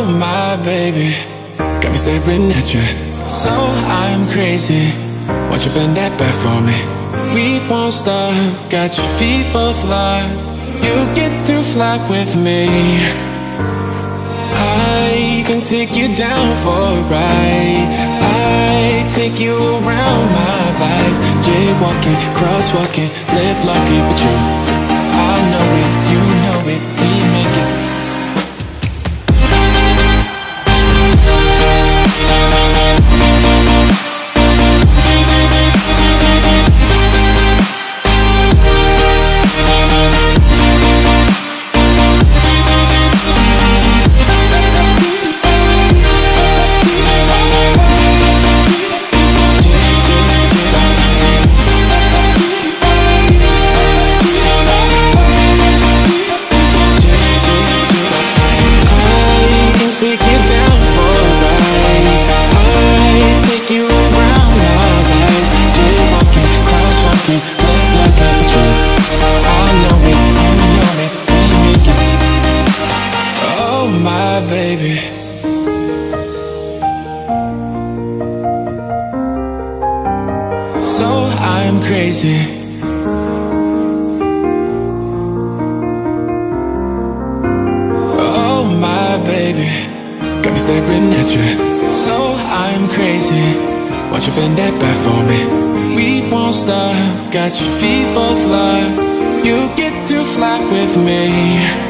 Oh my baby, got me staring at you. So I'm crazy. Won't you bend that back for me? We won't stop. Got your feet both locked. You get to fly with me. I can take you down for a ride. I take you around my life. Jaywalking, crosswalking, lip locking, but you, I know it, you know it, we make it. Crazy. Oh my baby, got me staring at you. So I'm crazy. Won't you bend that back for me? We won't stop. Got your feet both locked. You get to fly with me.